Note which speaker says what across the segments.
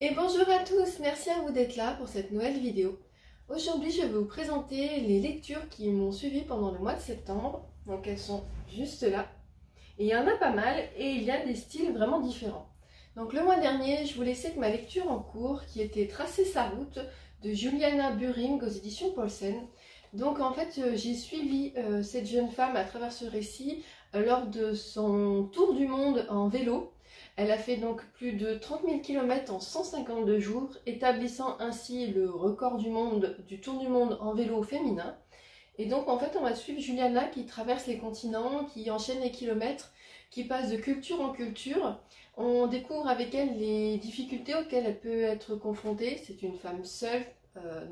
Speaker 1: Et bonjour à tous, merci à vous d'être là pour cette nouvelle vidéo. Aujourd'hui je vais vous présenter les lectures qui m'ont suivi pendant le mois de septembre. Donc elles sont juste là. Et il y en a pas mal et il y a des styles vraiment différents. Donc le mois dernier je vous laissais avec ma lecture en cours qui était Tracer sa route de Juliana Buring aux éditions Paulsen. Donc en fait j'ai suivi cette jeune femme à travers ce récit lors de son tour du monde en vélo. Elle a fait donc plus de 30 000 km en 152 jours, établissant ainsi le record du monde du tour du monde en vélo féminin. Et donc en fait on va suivre Juliana qui traverse les continents, qui enchaîne les kilomètres, qui passe de culture en culture. On découvre avec elle les difficultés auxquelles elle peut être confrontée. C'est une femme seule,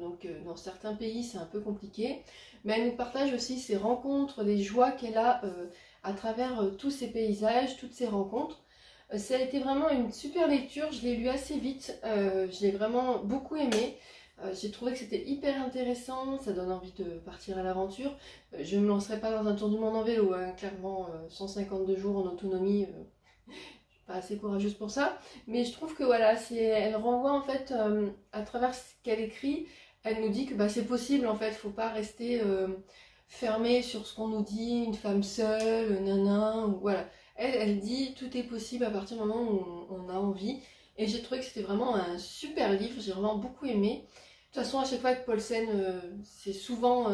Speaker 1: donc dans certains pays c'est un peu compliqué. Mais elle nous partage aussi ses rencontres, les joies qu'elle a à travers tous ces paysages, toutes ces rencontres. Ça a été vraiment une super lecture, je l'ai lu assez vite, je l'ai vraiment beaucoup aimé. J'ai trouvé que c'était hyper intéressant, ça donne envie de partir à l'aventure. Je ne me lancerai pas dans un tour du monde en vélo, hein, clairement 152 jours en autonomie, je suis pas assez courageuse pour ça. Mais je trouve que voilà, elle renvoie en fait à travers ce qu'elle écrit, elle nous dit que bah, c'est possible en fait, faut pas rester fermé sur ce qu'on nous dit, une femme seule, nanan, ou voilà. Elle dit tout est possible à partir du moment où on a envie. Et j'ai trouvé que c'était vraiment un super livre, j'ai vraiment beaucoup aimé. De toute façon, à chaque fois avec Paulsen, c'est souvent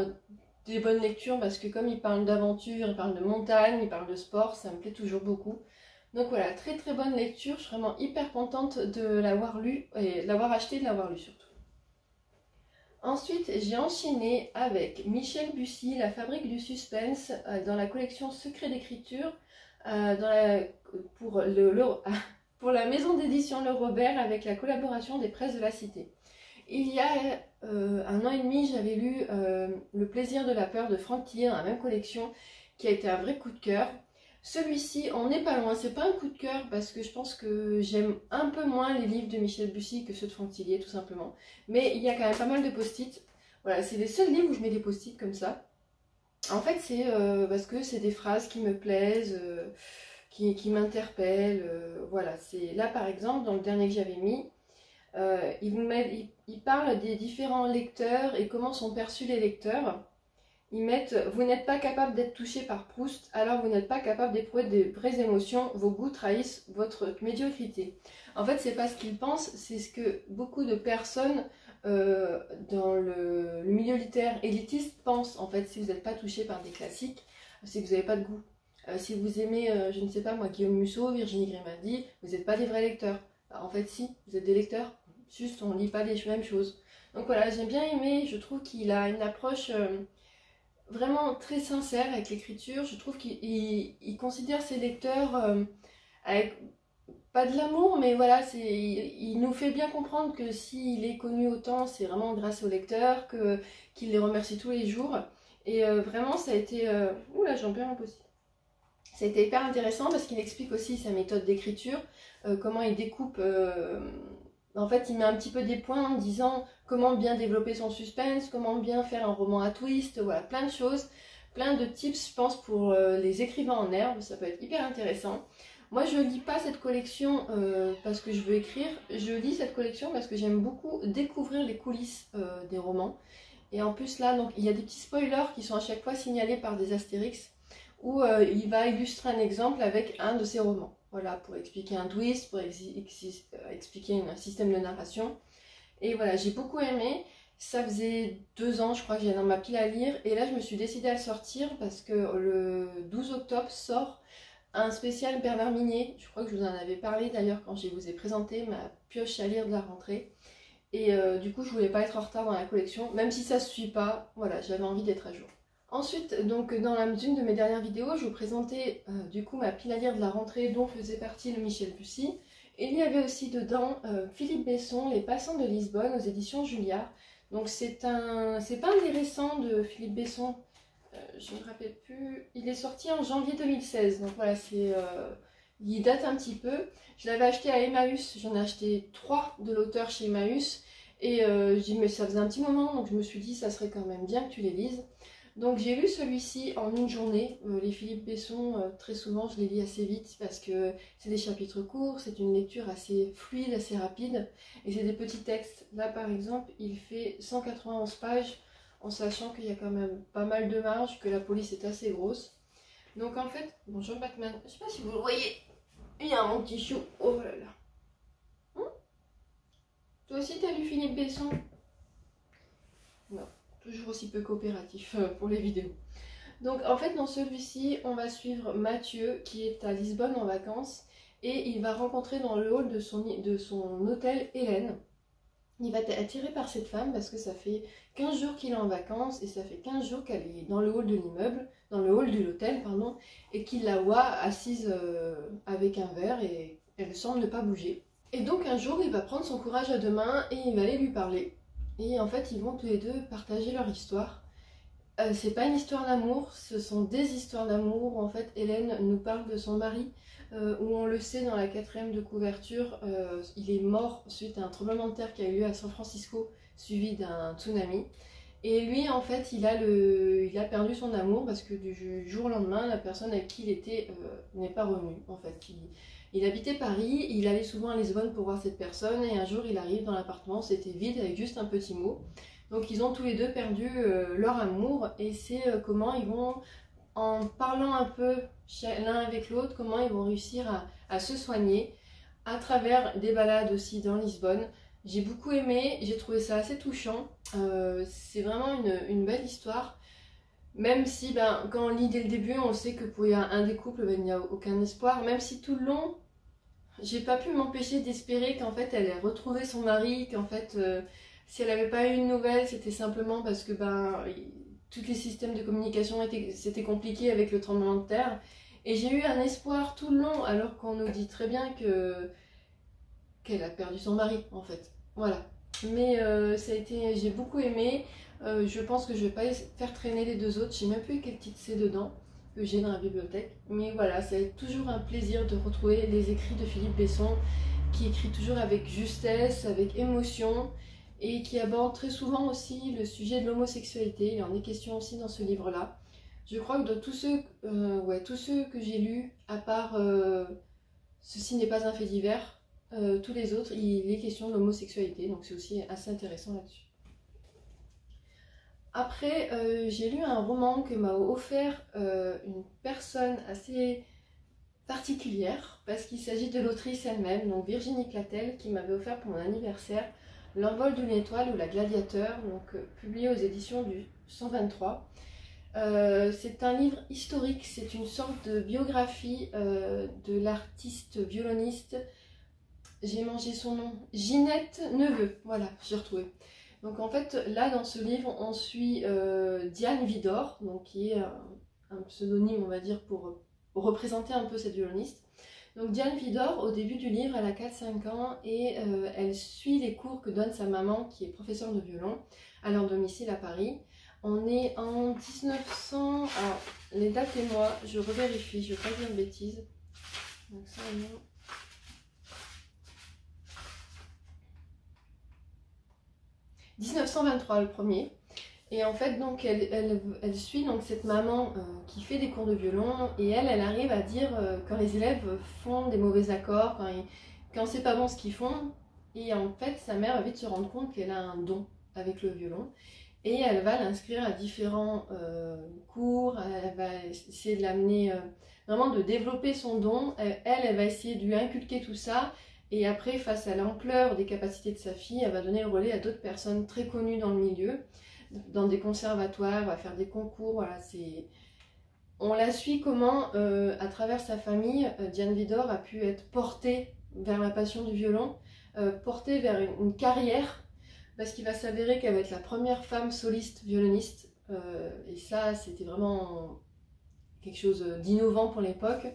Speaker 1: des bonnes lectures parce que comme il parle d'aventure, il parle de montagne, il parle de sport, ça me plaît toujours beaucoup. Donc voilà, très très bonne lecture, je suis vraiment hyper contente de l'avoir lu et de l'avoir acheté et de l'avoir lu surtout. Ensuite, j'ai enchaîné avec Michel Bussy, La fabrique du suspense, dans la collection Secret d'écriture, pour, pour la maison d'édition Le Robert, avec la collaboration des presses de la Cité. Il y a 1 an et demi, j'avais lu Le plaisir de la peur de Frank Tillier dans la même collection, qui a été un vrai coup de cœur. Celui-ci, on n'est pas loin, c'est pas un coup de cœur parce que je pense que j'aime un peu moins les livres de Michel Bussy que ceux de Franck Tillier, tout simplement. Mais il y a quand même pas mal de post-it. Voilà, c'est les seuls livres où je mets des post-it comme ça. En fait, c'est parce que c'est des phrases qui me plaisent, qui m'interpellent. Voilà, c'est là par exemple, dans le dernier que j'avais mis, il parle des différents lecteurs et comment sont perçus les lecteurs. Ils mettent vous n'êtes pas capable d'être touché par Proust, alors vous n'êtes pas capable d'éprouver de vraies émotions, vos goûts trahissent votre médiocrité. En fait, c'est pas ce qu'ils pensent, c'est ce que beaucoup de personnes dans le milieu littéraire élitiste pensent. En fait, si vous n'êtes pas touché par des classiques, c'est que vous n'avez pas de goût. Si vous aimez, je ne sais pas moi, Guillaume Musso, Virginie Grimaldi, vous n'êtes pas des vrais lecteurs. En fait, si, vous êtes des lecteurs, juste on ne lit pas les mêmes choses. Donc voilà, j'ai bien aimé, je trouve qu'il a une approche vraiment très sincère avec l'écriture. Je trouve qu'il considère ses lecteurs avec pas de l'amour, mais voilà, il nous fait bien comprendre que s'il est connu autant, c'est vraiment grâce aux lecteurs, qu'il les remercie tous les jours. Et vraiment, ça a été... Oula, j'en perds un peu aussi. Ça a été hyper intéressant parce qu'il explique aussi sa méthode d'écriture, comment il découpe... En fait, il met un petit peu des points en disant comment bien développer son suspense, comment bien faire un roman à twist, voilà, plein de choses, plein de tips, je pense, pour les écrivains en herbe, ça peut être hyper intéressant. Moi, je lis pas cette collection parce que je veux écrire, je lis cette collection parce que j'aime beaucoup découvrir les coulisses des romans. Et en plus, là, donc, il y a des petits spoilers qui sont à chaque fois signalés par des astérix où il va illustrer un exemple avec un de ses romans. Voilà, pour expliquer un twist, pour expliquer un système de narration. Et voilà, j'ai beaucoup aimé. Ça faisait 2 ans, je crois, que j'avais dans ma pile à lire. Et là, je me suis décidée à le sortir parce que le 12 octobre sort un spécial Bernard Minier. Je crois que je vous en avais parlé d'ailleurs quand je vous ai présenté ma pioche à lire de la rentrée. Et du coup, je voulais pas être en retard dans la collection, même si ça se suit pas. Voilà, j'avais envie d'être à jour. Ensuite, donc dans une de mes dernières vidéos, je vous présentais du coup ma pile à lire de la rentrée dont faisait partie le Michel Bussy. Et il y avait aussi dedans Philippe Besson, Les Passants de Lisbonne aux éditions Julliard. Donc c'est pas un des récents de Philippe Besson, je ne me rappelle plus. Il est sorti en janvier 2016, donc voilà, il date un petit peu. Je l'avais acheté à Emmaüs, j'en ai acheté 3 de l'auteur chez Emmaüs. Et je dis mais ça faisait un petit moment, donc je me suis dit ça serait quand même bien que tu les lises. Donc j'ai lu celui-ci en une journée. Les Philippe Besson, très souvent je les lis assez vite parce que c'est des chapitres courts, c'est une lecture assez fluide, assez rapide, et c'est des petits textes. Là par exemple, il fait 191 pages, en sachant qu'il y a quand même pas mal de marge, que la police est assez grosse. Donc en fait, bonjour Batman, je sais pas si vous le voyez, il y a mon petit chou, oh là là. Toi aussi t'as lu Philippe Besson? Non, toujours aussi peu coopératif pour les vidéos. Donc en fait dans celui-ci, on va suivre Mathieu qui est à Lisbonne en vacances et il va rencontrer dans le hall de son hôtel Hélène. Il va être attiré par cette femme parce que ça fait 15 jours qu'il est en vacances et ça fait 15 jours qu'elle est dans le hall de l'immeuble, dans le hall de l'hôtel, pardon, et qu'il la voit assise avec un verre et elle semble ne pas bouger. Et donc un jour, il va prendre son courage à deux mains et il va aller lui parler. Et en fait, ils vont tous les deux partager leur histoire. C'est pas une histoire d'amour, ce sont des histoires d'amour. En fait, Hélène nous parle de son mari, où on le sait dans la 4e de couverture, il est mort suite à un tremblement de terre qui a eu lieu à San Francisco, suivi d'un tsunami. Et lui, en fait, il a perdu son amour parce que du jour au lendemain, la personne avec qui il était n'est pas revenue. En fait, il habitait Paris, il allait souvent à Lisbonne pour voir cette personne, et un jour, il arrive dans l'appartement, c'était vide avec juste un petit mot. Donc ils ont tous les deux perdu leur amour, et c'est comment ils vont, en parlant un peu l'un avec l'autre, comment ils vont réussir à se soigner à travers des balades aussi dans Lisbonne. J'ai beaucoup aimé, j'ai trouvé ça assez touchant, c'est vraiment une belle histoire, même si quand on lit dès le début, on sait que pour un des couples, il n'y a aucun espoir, même si tout le long, j'ai pas pu m'empêcher d'espérer qu'en fait elle ait retrouvé son mari, qu'en fait si elle n'avait pas eu une nouvelle, c'était simplement parce que tous les systèmes de communication c'était compliqué avec le tremblement de terre. Et j'ai eu un espoir tout le long, alors qu'on nous dit très bien qu'elle a perdu son mari, en fait. Voilà. Mais j'ai beaucoup aimé. Je pense que je vais pas faire traîner les deux autres. Je sais même plus quel titre c'est dedans, que j'ai dans la bibliothèque. Mais voilà, c'est toujours un plaisir de retrouver les écrits de Philippe Besson, qui écrit toujours avec justesse, avec émotion, et qui aborde très souvent aussi le sujet de l'homosexualité. Il en est question aussi dans ce livre-là. Je crois que de tous ceux que j'ai lus, à part Ceci n'est pas un fait divers, tous les autres, il est question de l'homosexualité, donc c'est aussi assez intéressant là-dessus. Après, j'ai lu un roman que m'a offert une personne assez particulière, parce qu'il s'agit de l'autrice elle-même, donc Virginie Clatel, qui m'avait offert pour mon anniversaire L'envol d'une étoile ou La Gladiateur, donc publié aux éditions du 123. C'est un livre historique, c'est une sorte de biographie de l'artiste violoniste, j'ai mangé son nom, Ginette Neveu, voilà, j'ai retrouvé. Donc en fait, là dans ce livre, on suit Diane Vidor, donc, qui est un pseudonyme, on va dire, pour représenter un peu cette violoniste. Donc Diane Vidor, au début du livre, elle a 4-5 ans et elle suit les cours que donne sa maman, qui est professeure de violon, à leur domicile à Paris. On est en 1900... Alors, les dates et moi, je revérifie, je ne veux pas dire de bêtises. Donc ça, on est... 1923 le premier. Et en fait, donc, elle suit donc cette maman qui fait des cours de violon, et elle arrive à dire quand les élèves font des mauvais accords, quand c'est pas bon ce qu'ils font. Et en fait, sa mère va vite se rendre compte qu'elle a un don avec le violon. Et elle va l'inscrire à différents cours, elle va essayer de l'amener, vraiment de développer son don. Elle va essayer de lui inculquer tout ça. Et après, face à l'ampleur des capacités de sa fille, elle va donner le relais à d'autres personnes très connues dans le milieu, dans des conservatoires, elle va faire des concours. Voilà, on la suit comment, à travers sa famille, Diane Vidor a pu être portée vers la passion du violon, portée vers une carrière, parce qu'il va s'avérer qu'elle va être la première femme soliste violoniste, et ça c'était vraiment quelque chose d'innovant pour l'époque.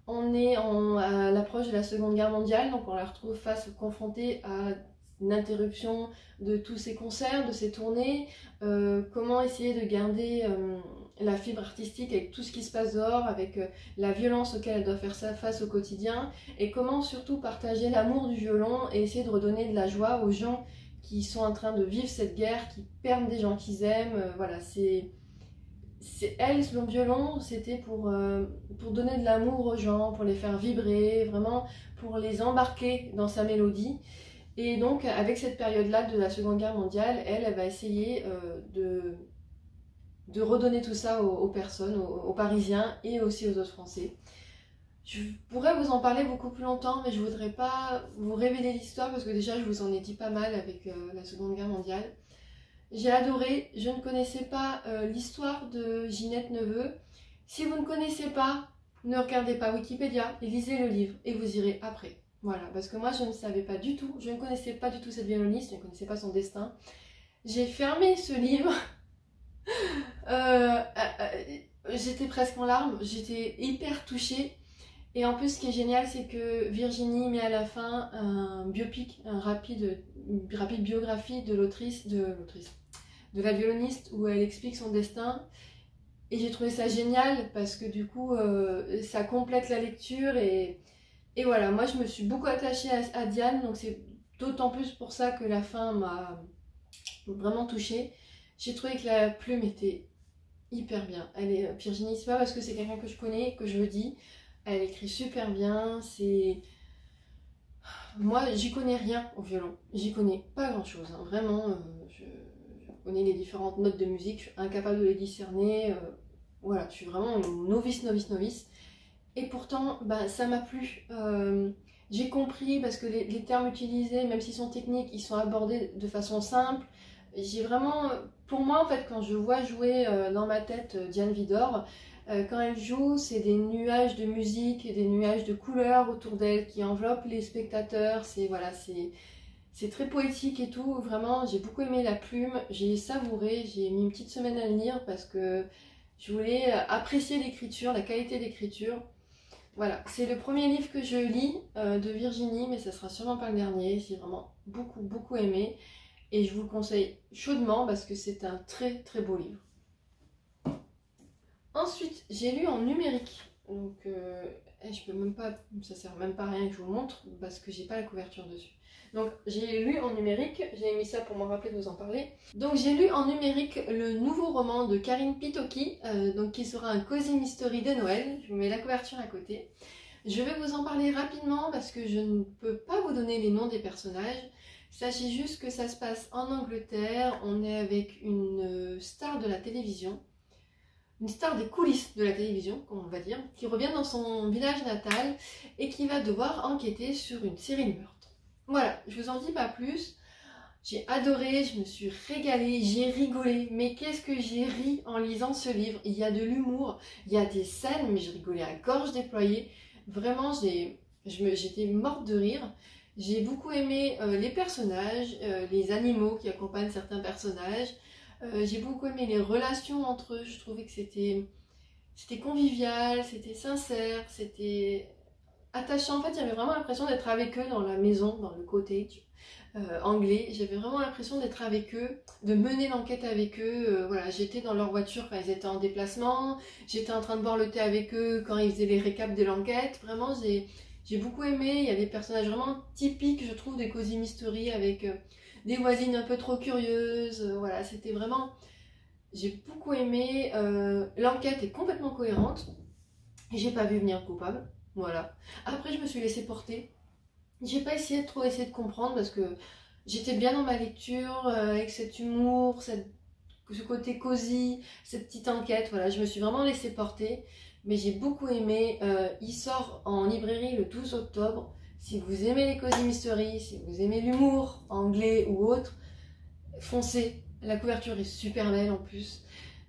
Speaker 1: On est à l'approche de la Seconde Guerre mondiale, donc on la retrouve confrontée à une interruption de tous ses concerts, de ses tournées, comment essayer de garder la fibre artistique avec tout ce qui se passe dehors, avec la violence auquel elle doit faire face au quotidien, et comment surtout partager l'amour du violon et essayer de redonner de la joie aux gens qui sont en train de vivre cette guerre, qui perdent des gens qu'ils aiment. Voilà, elle, son violon, c'était pour donner de l'amour aux gens, pour les faire vibrer, vraiment pour les embarquer dans sa mélodie. Et donc, avec cette période-là de la Seconde Guerre mondiale, elle va essayer de redonner tout ça aux personnes, aux Parisiens et aussi aux autres Français. Je pourrais vous en parler beaucoup plus longtemps, mais je voudrais pas vous révéler l'histoire parce que déjà, je vous en ai dit pas mal avec la Seconde Guerre mondiale. J'ai adoré, je ne connaissais pas l'histoire de Ginette Neveu. Si vous ne connaissez pas, ne regardez pas Wikipédia et lisez le livre et vous irez après. Voilà, parce que moi je ne savais pas du tout, je ne connaissais pas du tout cette violoniste, je ne connaissais pas son destin. J'ai fermé ce livre, j'étais presque en larmes, j'étais hyper touchée. Et en plus, ce qui est génial, c'est que Virginie met à la fin un biopic, une rapide biographie de de la violoniste, où elle explique son destin. Et j'ai trouvé ça génial parce que du coup, ça complète la lecture. Et voilà, moi je me suis beaucoup attachée à Diane, donc c'est d'autant plus pour ça que la fin m'a vraiment touchée. J'ai trouvé que la plume était hyper bien. Virginie, c'est pas parce que c'est quelqu'un que je connais que je le dis. Elle écrit super bien, moi, j'y connais rien au violon. J'y connais pas grand-chose. Hein. Vraiment, je connais les différentes notes de musique, je suis incapable de les discerner. Voilà, je suis vraiment une novice. Et pourtant, ça m'a plu. J'ai compris parce que les termes utilisés, même s'ils sont techniques, ils sont abordés de façon simple. J'ai vraiment... Pour moi, en fait, quand je vois jouer dans ma tête Diane Widor, quand elle joue, c'est des nuages de musique et des nuages de couleurs autour d'elle qui enveloppent les spectateurs. C'est très poétique et tout. Vraiment, j'ai beaucoup aimé la plume. J'ai savouré. J'ai mis une petite semaine à le lire parce que je voulais apprécier l'écriture, la qualité d'écriture. Voilà, c'est le premier livre que je lis de Virginie, mais ça sera sûrement pas le dernier. J'ai vraiment beaucoup aimé. Et je vous le conseille chaudement parce que c'est un très beau livre. Ensuite, j'ai lu en numérique, donc je peux même pas, ça sert même pas à rien que je vous montre parce que j'ai pas la couverture dessus. Donc j'ai lu en numérique, j'ai mis ça pour me rappeler de vous en parler. Donc j'ai lu en numérique le nouveau roman de Karine Pitoki, donc qui sera un Cozy Mystery de Noël. Je vous mets la couverture à côté. Je vais vous en parler rapidement parce que je ne peux pas vous donner les noms des personnages. Sachez juste que ça se passe en Angleterre, on est avec une star de la télévision. Une star des coulisses de la télévision, comme on va dire, qui revient dans son village natal et qui va devoir enquêter sur une série de meurtres. Voilà, je vous en dis pas plus. J'ai adoré, je me suis régalée, j'ai rigolé. Mais qu'est-ce que j'ai ri en lisant ce livre. Il y a de l'humour, il y a des scènes, mais je rigolais à gorge déployée. Vraiment, j'étais morte de rire. J'ai beaucoup aimé les personnages, les animaux qui accompagnent certains personnages. J'ai beaucoup aimé les relations entre eux, je trouvais que c'était convivial, c'était sincère, c'était attachant. En fait, j'avais vraiment l'impression d'être avec eux dans la maison, dans le cottage anglais. J'avais vraiment l'impression d'être avec eux, de mener l'enquête avec eux. Voilà, j'étais dans leur voiture quand ils étaient en déplacement, j'étais en train de boire le thé avec eux quand ils faisaient les récaps de l'enquête. Vraiment, j'ai beaucoup aimé. Il y a des personnages vraiment typiques, je trouve, des Cozy Mystery avec... des voisines un peu trop curieuses, voilà, c'était vraiment... J'ai beaucoup aimé, l'enquête est complètement cohérente, j'ai pas vu venir le coupable, voilà. Après, je me suis laissée porter, j'ai pas essayé de trop essayer de comprendre parce que j'étais bien dans ma lecture, avec cet humour, ce côté cosy, cette petite enquête, voilà, je me suis vraiment laissée porter, mais j'ai beaucoup aimé, il sort en librairie le 12 octobre, si vous aimez les Cozy Mystery, si vous aimez l'humour anglais ou autre, foncez. La couverture est super belle en plus.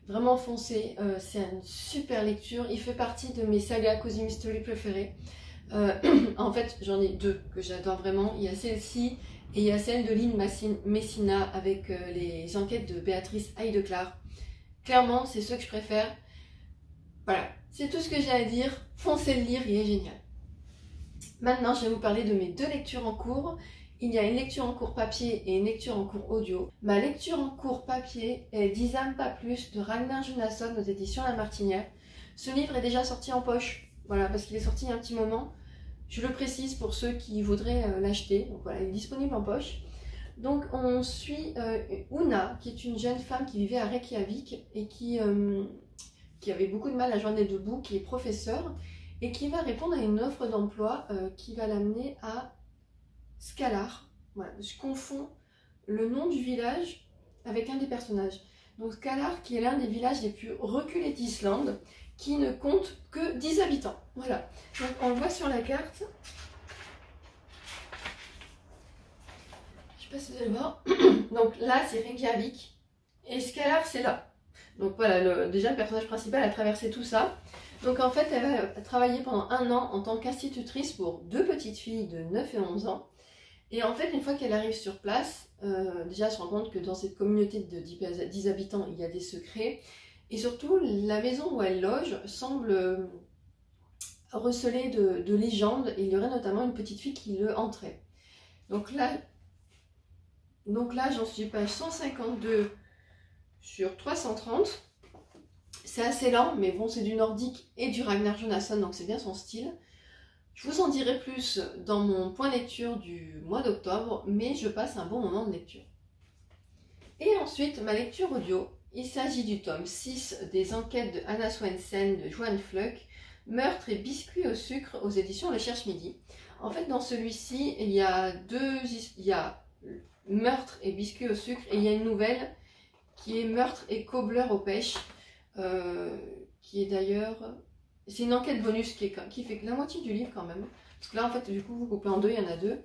Speaker 1: Vraiment foncez. C'est une super lecture. Il fait partie de mes sagas Cozy Mystery préférées. En fait, j'en ai deux que j'adore vraiment. Il y a celle-ci et il y a celle de Lynn Messina avec les enquêtes de Béatrice Heideclar. Clairement, c'est ceux que je préfère. Voilà, c'est tout ce que j'ai à dire. Foncez le lire, il est génial. Maintenant, je vais vous parler de mes deux lectures en cours. Il y a une lecture en cours papier et une lecture en cours audio. Ma lecture en cours papier est 10 âmes pas plus de Ragnar Jonasson aux éditions La Martinière. Ce livre est déjà sorti en poche, voilà, parce qu'il est sorti il y a un petit moment. Je le précise pour ceux qui voudraient l'acheter. Donc voilà, il est disponible en poche. Donc on suit Una, qui est une jeune femme qui vivait à Reykjavik et qui avait beaucoup de mal à joindre les deux bouts, qui est professeure et qui va répondre à une offre d'emploi qui va l'amener à Skalar. Voilà, je confonds le nom du village avec un des personnages. Donc Skalar, qui est l'un des villages les plus reculés d'Islande, qui ne compte que 10 habitants. Voilà, donc on le voit sur la carte. Je sais pas si vous allez voir. Donc là, c'est Reykjavik et Skalar, c'est là. Donc voilà, déjà le personnage principal a traversé tout ça. Donc en fait, elle va travailler pendant 1 an en tant qu'institutrice pour 2 petites filles de 9 et 11 ans. Et en fait, une fois qu'elle arrive sur place, déjà elle se rend compte que dans cette communauté de 10 habitants, il y a des secrets. Et surtout, la maison où elle loge semble recelée de légendes. Et il y aurait notamment une petite fille qui le hanterait. Donc là j'en suis page 152 sur 330. C'est assez lent, mais bon, c'est du nordique et du Ragnar Jonasson, donc c'est bien son style. Je vous en dirai plus dans mon point lecture du mois d'octobre, mais je passe un bon moment de lecture. Et ensuite, ma lecture audio, il s'agit du tome 6 des enquêtes de Anna Swensen de Johan Fluck, Meurtre et biscuits au sucre aux éditions Le Cherche Midi. En fait, dans celui-ci, il y a Meurtre et biscuits au sucre, et il y a une nouvelle qui est Meurtre et cobbler aux pêches, qui est d'ailleurs... C'est une enquête bonus qui fait la moitié du livre quand même. Parce que là, en fait, du coup, vous coupez en deux, il y en a 2.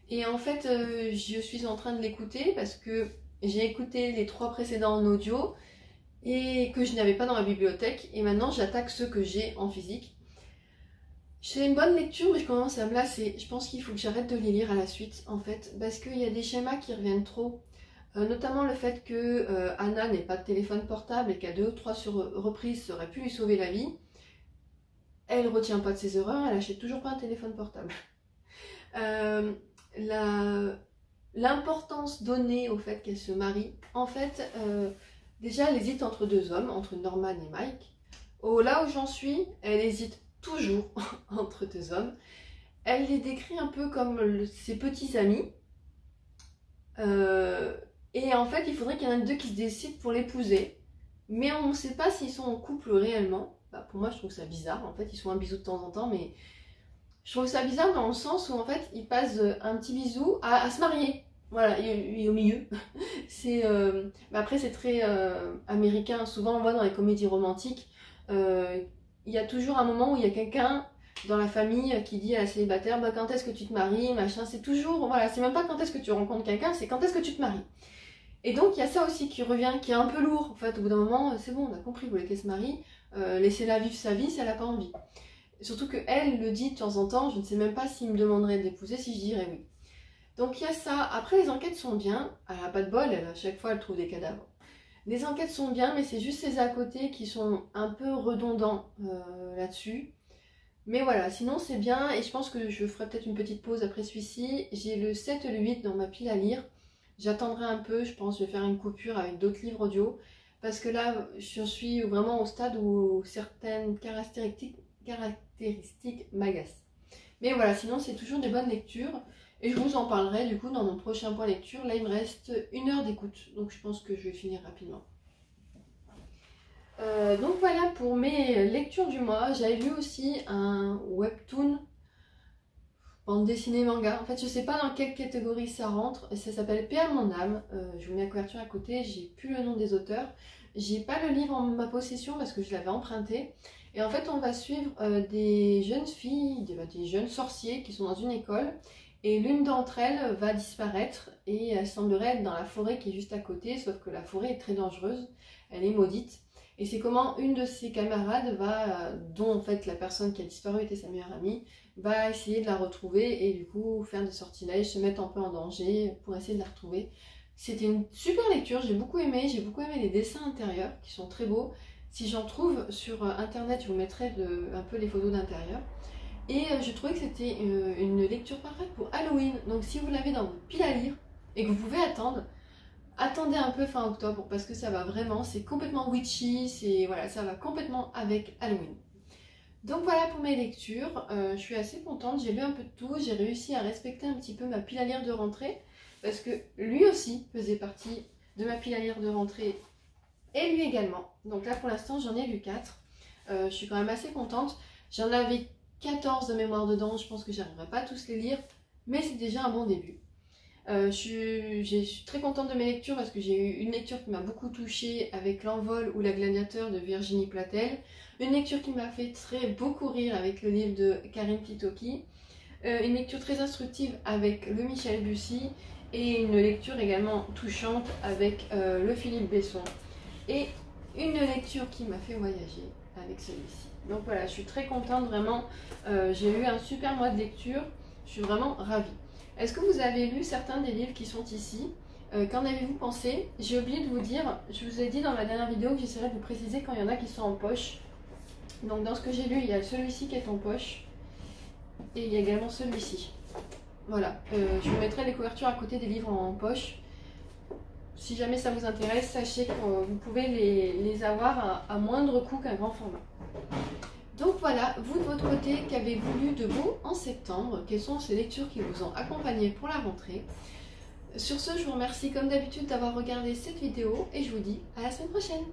Speaker 1: Et en fait, je suis en train de l'écouter parce que j'ai écouté les 3 précédents en audio et que je n'avais pas dans la bibliothèque. Et maintenant, j'attaque ceux que j'ai en physique. C'est une bonne lecture, mais je commence à me lasser. Je pense qu'il faut que j'arrête de les lire à la suite, en fait. Parce qu'il y a des schémas qui reviennent trop. Notamment le fait que Anna n'ait pas de téléphone portable et qu'à 2 ou 3 reprises, ça aurait pu lui sauver la vie. Elle ne retient pas de ses erreurs, elle achète toujours pas un téléphone portable. L'importance donnée au fait qu'elle se marie, en fait, déjà elle hésite entre 2 hommes, entre Norman et Mike. Là où j'en suis, elle hésite toujours entre 2 hommes. Elle les décrit un peu comme ses petits amis. Et en fait, il faudrait qu'il y en ait 2 qui se décident pour l'épouser. Mais on ne sait pas s'ils sont en couple réellement. Pour moi, je trouve ça bizarre. En fait, ils se font un bisou de temps en temps, mais je trouve ça bizarre dans le sens où en fait, ils passent un petit bisou à se marier. Voilà, et au milieu. Après, c'est très américain. Souvent, on voit dans les comédies romantiques, il y a toujours un moment où il y a quelqu'un dans la famille qui dit à la célibataire, bah, quand est-ce que tu te maries, machin. C'est toujours, voilà, c'est même pas quand est-ce que tu rencontres quelqu'un, c'est quand est-ce que tu te maries. Et donc, il y a ça aussi qui revient, qui est un peu lourd. En fait, au bout d'un moment, c'est bon, on a compris, vous voulez qu'elle se marie. Laissez-la vivre sa vie si elle n'a pas envie. Surtout qu'elle le dit de temps en temps, je ne sais même pas s'il me demanderait d'épouser, si je dirais oui. Donc il y a ça. Après, les enquêtes sont bien. Elle n'a pas de bol, à chaque fois elle trouve des cadavres. Les enquêtes sont bien, mais c'est juste ces à côté qui sont un peu redondants là-dessus. Mais voilà, sinon c'est bien, et je pense que je ferai peut-être une petite pause après celui-ci. J'ai le 7 et le 8 dans ma pile à lire. J'attendrai un peu, je pense, je vais faire une coupure avec d'autres livres audio. Parce que là, je suis vraiment au stade où certaines caractéristiques m'agacent. Mais voilà, sinon c'est toujours des bonnes lectures. Et je vous en parlerai du coup dans mon prochain point lecture. Là, il me reste 1 heure d'écoute. Donc je pense que je vais finir rapidement. Donc voilà pour mes lectures du mois. J'avais lu aussi un webtoon, bande dessinée manga. En fait, je sais pas dans quelle catégorie ça rentre. Ça s'appelle Paix à mon âme. Je vous mets la couverture à côté. J'ai plus le nom des auteurs. J'ai pas le livre en ma possession parce que je l'avais emprunté. Et en fait, on va suivre des jeunes filles, des jeunes sorciers qui sont dans une école. Et l'une d'entre elles va disparaître et elle semblerait être dans la forêt qui est juste à côté. Sauf que la forêt est très dangereuse. Elle est maudite. Et c'est comment une de ses camarades dont en fait la personne qui a disparu était sa meilleure amie, va essayer de la retrouver et du coup faire des sortilèges, se mettre un peu en danger pour essayer de la retrouver. C'était une super lecture, j'ai beaucoup aimé les dessins intérieurs qui sont très beaux. Si j'en trouve sur internet, je vous mettrai un peu les photos d'intérieur. Et je trouvais que c'était une lecture parfaite pour Halloween. Donc si vous l'avez dans votre pile à lire et que vous pouvez attendez un peu fin octobre parce que ça va vraiment, c'est complètement witchy, voilà, ça va complètement avec Halloween. Donc voilà pour mes lectures, je suis assez contente, j'ai lu un peu de tout, j'ai réussi à respecter un petit peu ma pile à lire de rentrée. parce que lui aussi faisait partie de ma pile à lire de rentrée et lui également. Donc là pour l'instant j'en ai lu 4. Je suis quand même assez contente. J'en avais 14 de mémoire dedans, je pense que j'arriverai pas à tous les lire, mais c'est déjà un bon début. Je suis très contente de mes lectures parce que j'ai eu une lecture qui m'a beaucoup touchée avec L'Envol ou La Gladiateur de Virginie Platel, une lecture qui m'a fait beaucoup rire avec le livre de Karine Plitoki, une lecture très instructive avec le Michel Bussy et une lecture également touchante avec le Philippe Besson et une lecture qui m'a fait voyager avec celui-ci. Donc voilà, je suis très contente vraiment, j'ai eu un super mois de lecture, je suis vraiment ravie. Est-ce que vous avez lu certains des livres qui sont ici? Qu'en avez-vous pensé? J'ai oublié de vous dire, je vous ai dit dans ma dernière vidéo que j'essaierai de vous préciser quand il y en a qui sont en poche. Donc dans ce que j'ai lu, il y a celui-ci qui est en poche et il y a également celui-ci. Voilà, je vous mettrai les couvertures à côté des livres en poche. Si jamais ça vous intéresse, sachez que vous pouvez les avoir à moindre coût qu'un grand format. Donc voilà, vous de votre côté, qu'avez-vous lu de beau en septembre? Quelles sont ces lectures qui vous ont accompagné pour la rentrée? Sur ce, je vous remercie comme d'habitude d'avoir regardé cette vidéo et je vous dis à la semaine prochaine.